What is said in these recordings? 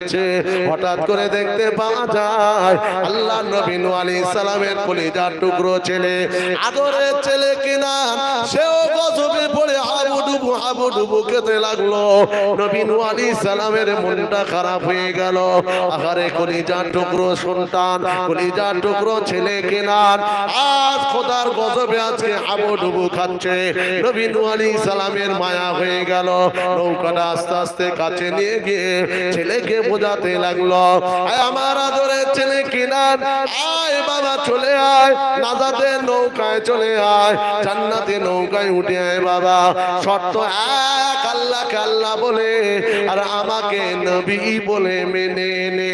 হঠাৎ করে দেখতে পাওয়া যায় আল্লাহ নবী নূহ আলাইহিস সালামের কলিজার টুকরো ছেলে, আদরের ছেলে কিনান, সেও গজবে পড়ে হাবুডুবু খেতে লাগলো। নবী নূহ আলাইহিস সালামের মনটা খারাপ হয়ে গেল। আহারে কলিজার টুকরো সন্তান, কলিজার টুকরো ছেলে কিনান আজ খোদার গজবে আজকে হাবুডুবু খাচ্ছে। নবী নূহ আলাইহিস সালামের মায়া হয়ে গেল। নৌকাটা আস্তে আস্তে কাছে নিয়ে গিয়ে ছেলেকে বোঝাতে লাগলো, আয় আমার আদরের ছেলে কিনান, আয় বাবা চলে আয়, নাজাতের নৌকায় চলে আয়, জান্নাতে নৌকায় উঠে আয় বাবা। শর্ত এক, আল্লাহকে আল্লাহ বলে আর আমাকে নবী বলে মেনে নে।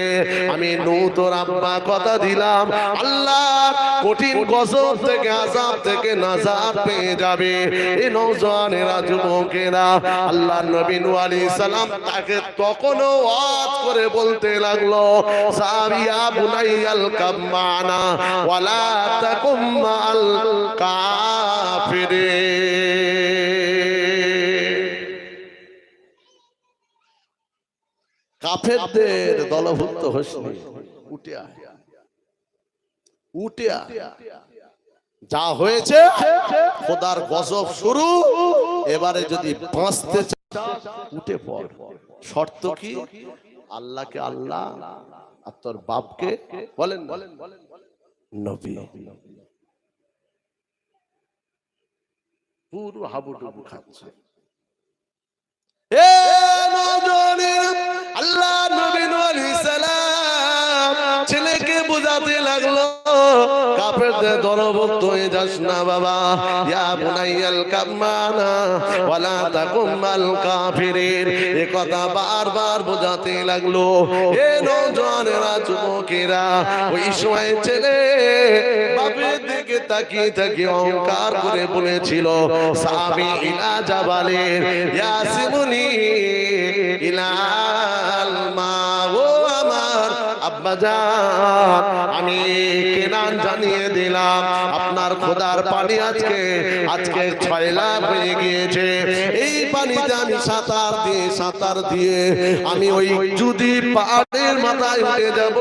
আমি নূহ তোর আব্বা কথা দিলাম, আল্লাহ কঠিন গজব থেকে আযাব থেকে নাজাত পেয়ে যাবে। এই নওজওয়ানেরা যুবকেরা আল্লাহ নবী নূহ আলাইহিস সালাম তাকে তখনও ওয়াজ করে বলতে লাগলো, সাবিয়া বুনাইয়াল কামানা ওয়ালা তাকুম মাআল কাফিরিন। কাফেরদের দলভুক্ত হোস নি, উঠে আয়, উঠে আয়। যা হয়েছে খোদার গজব শুরু, এবারে যদি বাঁচতে চাস উঠে পড়। শর্ত কি? আল্লাহকে আল্লাহ আর তোর বাপকে বলেন নবী। পুরো হাবুডুবু খাচ্ছে। আল্লাহ নবী নূহ আলাইহিস সালাম ছেলেকে বোঝাতে লাগলো, কাফেরদের দলভুক্ত হয়ে যাস না বাবা। ইয়া বুনাইয়াল কামানা ওয়ালা তাকুম মাল কাফিরিন, এই কথা বারবার বোঝাতে লাগলো। এ নওজওয়ানেরা যুবকেরা, ওই সময় ছেলে বাপের দিকে তাকিয়ে তাকিয়ে অহংকার করে বলেছিল, সাবি ইলা জাবালিন ইয়াসিমুনি ইলাল মা। ও আমার আব্বাজান, আমি কেনান জানিয়ে দিলাম আপনার খোদার পানি আজকে 6 লাখ হয়ে গিয়েছে। এই পানিতে আমি সাঁতার দিয়ে আমি ওই যদি পাহাড়ের মাথায় উঠে যাব,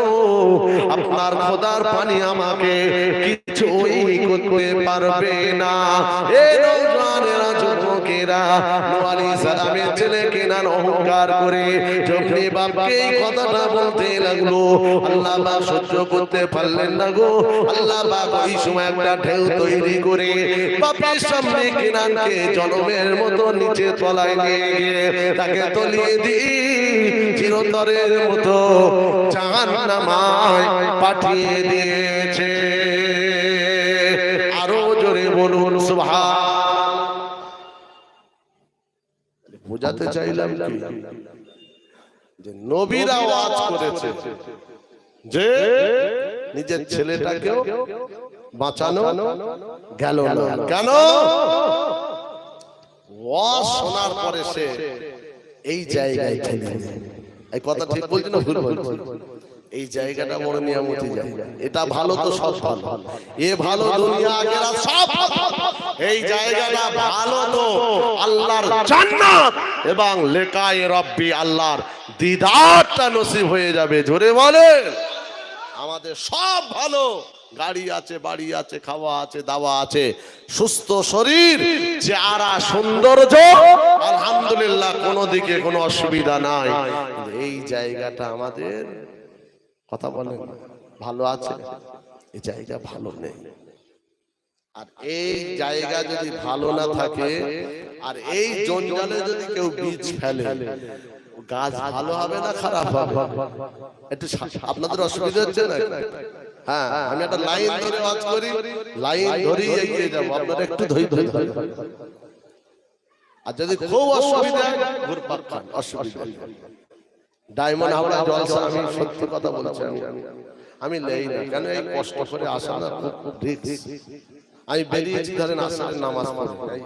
আপনার খোদার পানি আমাকে কিছুই করতে পারবে না। এই নওজওয়ানেরা যুবকেরা নূহ আলাইহিস সালামের ছেলে কেনান অহংকার করে যখন বাপকে এই কথাটা বলতে লাগলো, আল্লাহ পাক সহ্য করতে পারলেন না গো। আল্লাহ পাক ওই সময় একটা ঢেউ তৈরি করে বাপের সামনে কেনানকে জনমের মতো নিচে তলায় নিয়ে গিয়ে তাকে তলিয়ে দিয়ে চিরতরের মতো জাহান্নামায় পাঠিয়ে দিয়েছে। আরো জোরে বলুন সুবহান। বোঝাতে চাইলাম কি যে নবীরা ওয়াজ করেছে যে নিজের ছেলেটাকেও বাঁচানো গেল না। কেন? ওয়াজ শোনার পরে সে এই জায়গায় ঠেলে। এই কথা ঠিক বলছি না ভুল বলছি? এই জায়গাটা বড় নিয়ামতি জায়গা। এটা ভালো তো সব ভালো, এ ভালো দুনিয়া আখিরাত সব ভালো। এই জায়গাটা ভালো তো আল্লাহর জান্নাত এবং লিকায়ে রব্বি, আল্লাহর দিদারটা নসিব হয়ে যাবে। জোরে বলেন। আমাদের সব ভালো, গাড়ি আছে, বাড়ি আছে, খাওয়া আছে, দাওয়া আছে, সুস্থ শরীর, চেহারা, সৌন্দর্য, আলহামদুলিল্লাহ, কোনো দিকে কোনো অসুবিধা নাই। এই জায়গাটা আমাদের কথা বলেন ভালো আছে, এই জায়গা ভালো নেই। আর এই জায়গা যদি ভালো না থাকে আর এই জঞ্জালে যদি কেউ বীজ ফেলে, গাছ ভালো হবে না খারাপ হবে? একটু আপনাদের অসুবিধা হচ্ছে না? হ্যাঁ, আমি একটা লাইন ধরে ওয়াজ করি, লাইন ধরেই এগিয়ে যাবো, আপনারা একটু ধৈর্য ধরে। আর যদি খুব অসুবিধা ঘুরপাক খান, অসুবিধা ডায়মন্ড হাওড়া জলসা, আমি সত্যি কথা বলছি, আমি নেই না। কেন? এই কষ্ট করে আসা না খুব রিস্ক। আমি বেরিয়েছি ধরেন আসরের নামাজ পড়ে,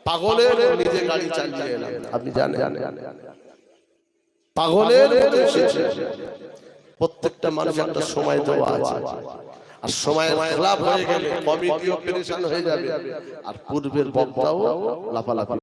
পাগলের নিজে গাড়ি চালিয়ে এলাম, আপনি জানেন পাগলের মতো এসেছে। প্রত্যেকটা মানুষ একটা সময় দেওয়া আছে, আর সময়ের খেলাফ হয়ে গেলে কমিটিও পেরেশান হয়ে যাবে, আর পূর্বের বক্তাও লাফালাফি।